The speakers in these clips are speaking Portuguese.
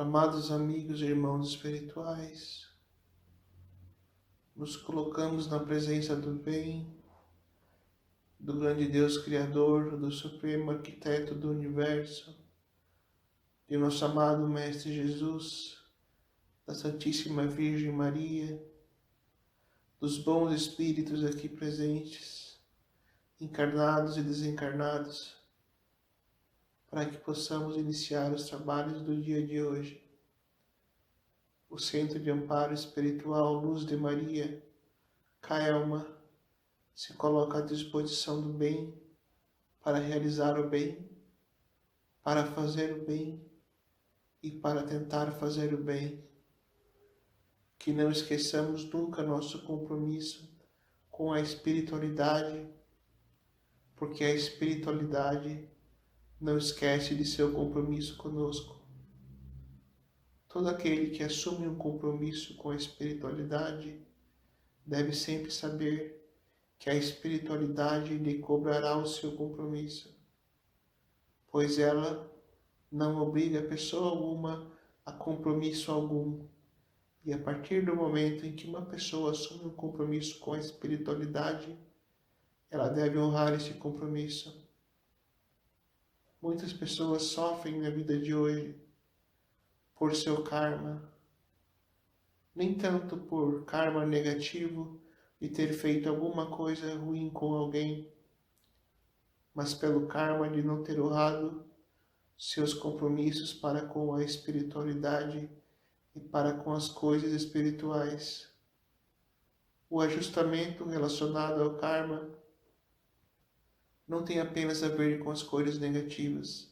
Amados amigos e irmãos espirituais, nos colocamos na presença do bem, do grande Deus Criador, do Supremo Arquiteto do Universo, de nosso amado Mestre Jesus, da Santíssima Virgem Maria, dos bons espíritos aqui presentes, encarnados e desencarnados, para que possamos iniciar os trabalhos do dia de hoje. O Centro de Amparo Espiritual Luz de Maria, CAELMA, se coloca à disposição do bem, para realizar o bem, para fazer o bem e para tentar fazer o bem. Que não esqueçamos nunca nosso compromisso com a espiritualidade, porque a espiritualidade não esquece de seu compromisso conosco. Todo aquele que assume um compromisso com a espiritualidade deve sempre saber que a espiritualidade lhe cobrará o seu compromisso, pois ela não obriga pessoa alguma a compromisso algum. E a partir do momento em que uma pessoa assume um compromisso com a espiritualidade, ela deve honrar esse compromisso. Muitas pessoas sofrem na vida de hoje por seu karma, nem tanto por karma negativo de ter feito alguma coisa ruim com alguém, mas pelo karma de não ter honrado seus compromissos para com a espiritualidade e para com as coisas espirituais. O ajustamento relacionado ao karma não tem apenas a ver com as coisas negativas,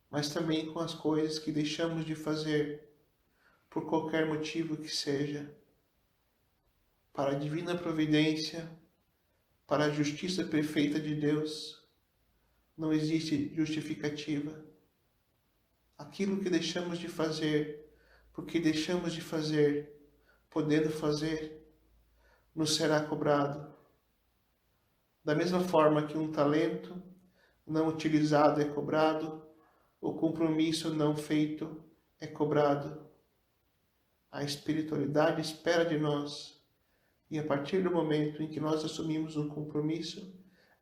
mas também com as coisas que deixamos de fazer, por qualquer motivo que seja. Para a divina providência, para a justiça perfeita de Deus, não existe justificativa. Aquilo que deixamos de fazer, porque deixamos de fazer, podendo fazer, nos será cobrado. Da mesma forma que um talento não utilizado é cobrado, o compromisso não feito é cobrado. A espiritualidade espera de nós, e a partir do momento em que nós assumimos um compromisso,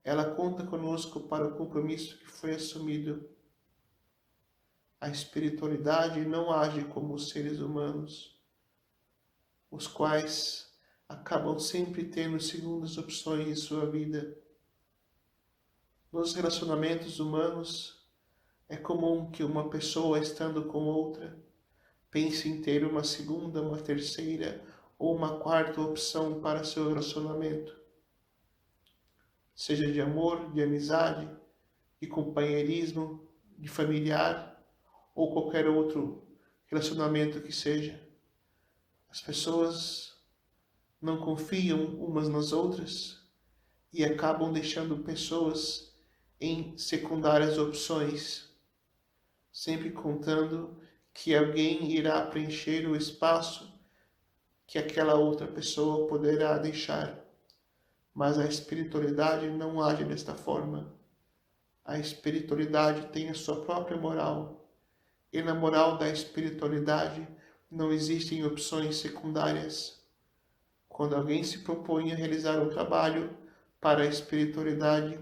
ela conta conosco para o compromisso que foi assumido. A espiritualidade não age como os seres humanos, os quais acabam sempre tendo segundas opções em sua vida. Nos relacionamentos humanos, é comum que uma pessoa, estando com outra, pense em ter uma segunda, uma terceira ou uma quarta opção para seu relacionamento, seja de amor, de amizade, de companheirismo, de familiar ou qualquer outro relacionamento que seja. As pessoas não confiam umas nas outras e acabam deixando pessoas em secundárias opções, sempre contando que alguém irá preencher o espaço que aquela outra pessoa poderá deixar. Mas a espiritualidade não age desta forma. A espiritualidade tem a sua própria moral. E na moral da espiritualidade não existem opções secundárias. Quando alguém se propõe a realizar um trabalho para a espiritualidade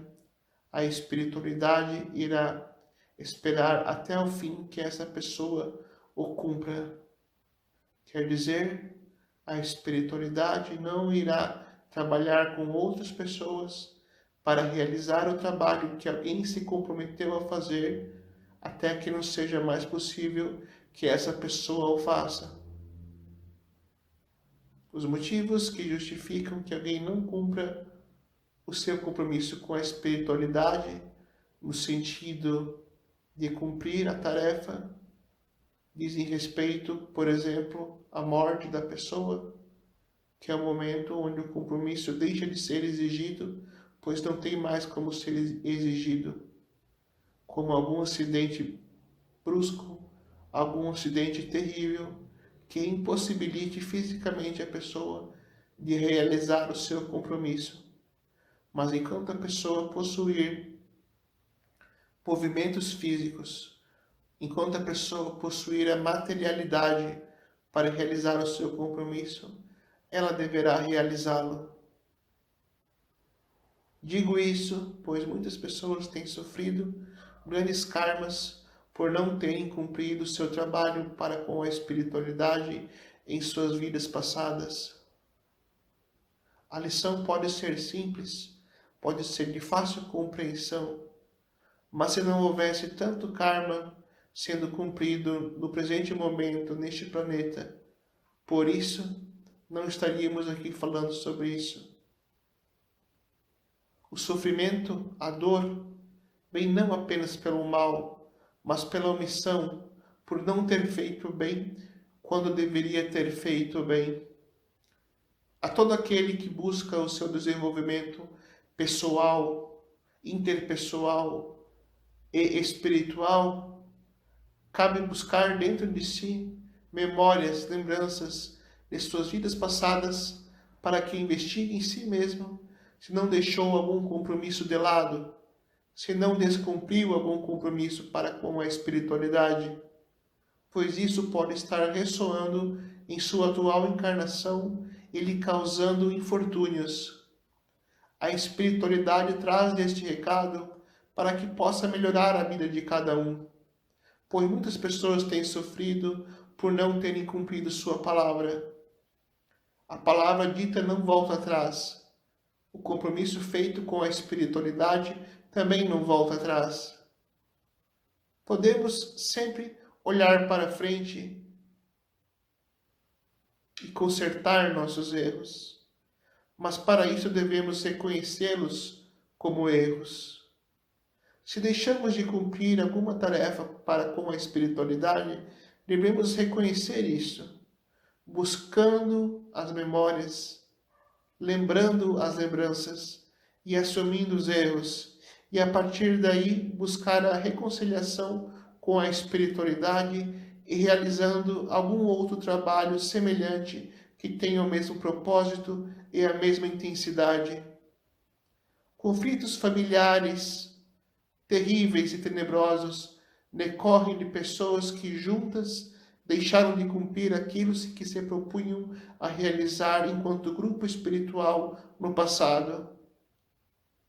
irá esperar até o fim que essa pessoa o cumpra. Quer dizer, a espiritualidade não irá trabalhar com outras pessoas para realizar o trabalho que alguém se comprometeu a fazer, até que não seja mais possível que essa pessoa o faça. Os motivos que justificam que alguém não cumpra o seu compromisso com a espiritualidade, no sentido de cumprir a tarefa, dizem respeito, por exemplo, à morte da pessoa, que é o momento onde o compromisso deixa de ser exigido, pois não tem mais como ser exigido, como algum acidente brusco, algum acidente terrível, que impossibilite fisicamente a pessoa de realizar o seu compromisso. Mas enquanto a pessoa possuir movimentos físicos, Enquanto a pessoa possuir a materialidade para realizar o seu compromisso, ela deverá realizá-lo. Digo isso, pois muitas pessoas têm sofrido grandes karmas por não terem cumprido o seu trabalho para com a espiritualidade em suas vidas passadas. A lição pode ser simples, pode ser de fácil compreensão, mas se não houvesse tanto karma sendo cumprido no presente momento neste planeta, por isso não estaríamos aqui falando sobre isso. O sofrimento, a dor, vem não apenas pelo mal, mas pela omissão, por não ter feito bem quando deveria ter feito bem. A todo aquele que busca o seu desenvolvimento pessoal, interpessoal e espiritual, cabe buscar dentro de si memórias, lembranças de suas vidas passadas para que investigue em si mesmo se não deixou algum compromisso de lado, se não descumpriu algum compromisso para com a espiritualidade, pois isso pode estar ressoando em sua atual encarnação e lhe causando infortúnios. A espiritualidade traz este recado para que possa melhorar a vida de cada um, pois muitas pessoas têm sofrido por não terem cumprido sua palavra. A palavra dita não volta atrás. O compromisso feito com a espiritualidade também não volta atrás. Podemos sempre olhar para frente e consertar nossos erros, mas para isso devemos reconhecê-los como erros. Se deixamos de cumprir alguma tarefa para com a espiritualidade, devemos reconhecer isso, buscando as memórias, lembrando as lembranças e assumindo os erros, e a partir daí buscar a reconciliação com a espiritualidade e realizando algum outro trabalho semelhante que tenha o mesmo propósito e a mesma intensidade. Conflitos familiares terríveis e tenebrosos decorrem de pessoas que juntas deixaram de cumprir aquilo que se propunham a realizar enquanto grupo espiritual no passado.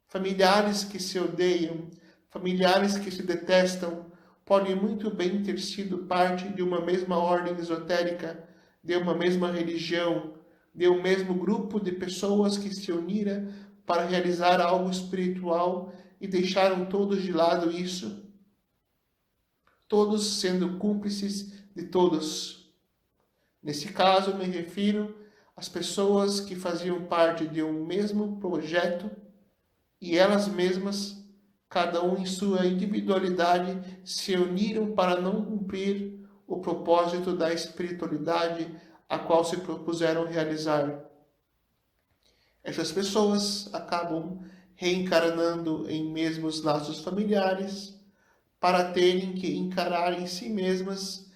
Familiares que se odeiam, familiares que se detestam, podem muito bem ter sido parte de uma mesma ordem esotérica, de uma mesma religião, de um mesmo grupo de pessoas que se uniram para realizar algo espiritual e deixaram todos de lado isso, todos sendo cúmplices de todos. Nesse caso, me refiro às pessoas que faziam parte de um mesmo projeto e elas mesmas, cada um em sua individualidade, se uniram para não cumprir o propósito da espiritualidade a qual se propuseram realizar. Essas pessoas acabam reencarnando em mesmos laços familiares para terem que encarar em si mesmas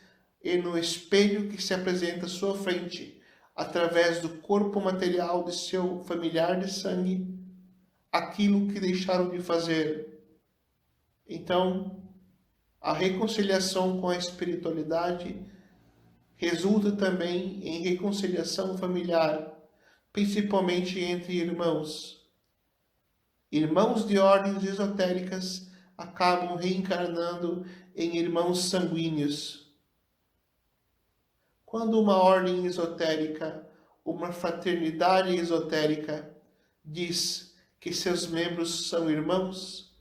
e no espelho que se apresenta à sua frente, através do corpo material de seu familiar de sangue, aquilo que deixaram de fazer. Então, a reconciliação com a espiritualidade resulta também em reconciliação familiar, principalmente entre irmãos. Irmãos de ordens esotéricas acabam reencarnando em irmãos sanguíneos. Quando uma ordem esotérica, uma fraternidade esotérica, diz que seus membros são irmãos,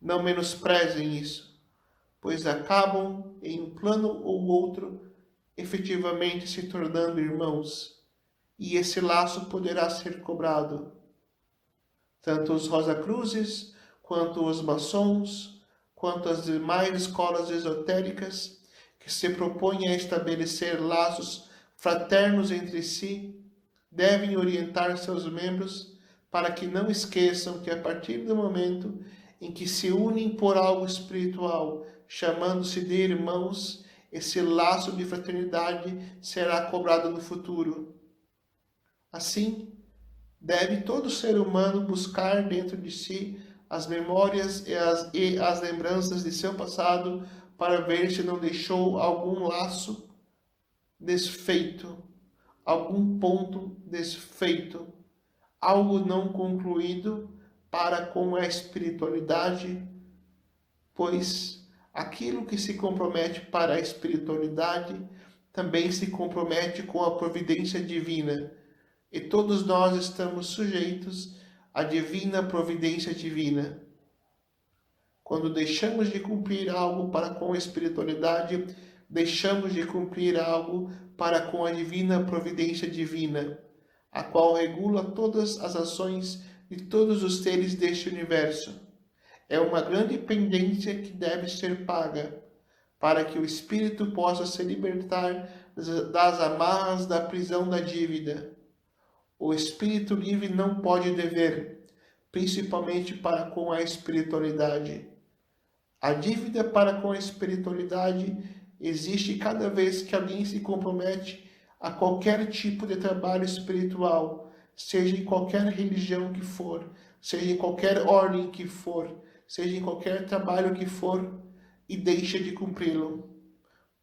não menosprezem isso, pois acabam, em um plano ou outro, efetivamente se tornando irmãos, e esse laço poderá ser cobrado. Tanto os Rosacruzes, quanto os maçons, quanto as demais escolas esotéricas que se propõem a estabelecer laços fraternos entre si, devem orientar seus membros para que não esqueçam que a partir do momento em que se unem por algo espiritual, chamando-se de irmãos, esse laço de fraternidade será cobrado no futuro. Assim, deve todo ser humano buscar dentro de si as memórias e as lembranças de seu passado para ver se não deixou algum laço desfeito, algum ponto desfeito, algo não concluído para com a espiritualidade, pois aquilo que se compromete para a espiritualidade também se compromete com a providência divina, e todos nós estamos sujeitos à divina providência divina. Quando deixamos de cumprir algo para com a espiritualidade, deixamos de cumprir algo para com a divina providência divina, a qual regula todas as ações de todos os seres deste universo. É uma grande pendência que deve ser paga, para que o espírito possa se libertar das amarras da prisão da dívida. O espírito livre não pode dever, principalmente para com a espiritualidade. A dívida para com a espiritualidade existe cada vez que alguém se compromete a qualquer tipo de trabalho espiritual, seja em qualquer religião que for, seja em qualquer ordem que for, seja em qualquer trabalho que for, e deixa de cumpri-lo.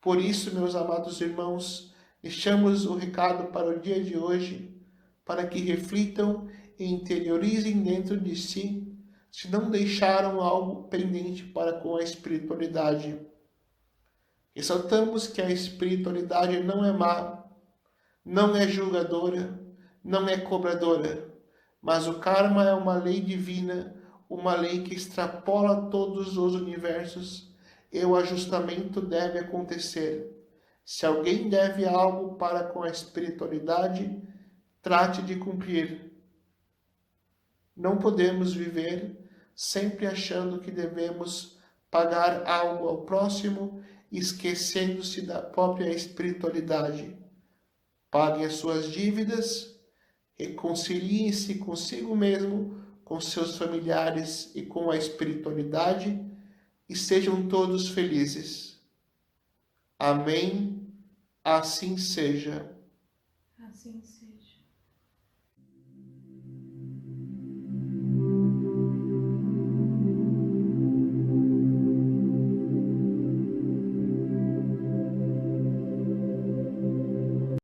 Por isso, meus amados irmãos, deixamos o recado para o dia de hoje, para que reflitam e interiorizem dentro de si se não deixaram algo pendente para com a espiritualidade. Ressaltamos que a espiritualidade não é má, não é julgadora, não é cobradora, mas o karma é uma lei divina, uma lei que extrapola todos os universos, e o ajustamento deve acontecer. Se alguém deve algo para com a espiritualidade, trate de cumprir. Não podemos viver sempre achando que devemos pagar algo ao próximo, esquecendo-se da própria espiritualidade. Paguem as suas dívidas, reconciliem-se consigo mesmo, com seus familiares e com a espiritualidade, e sejam todos felizes. Amém. Assim seja. Assim seja.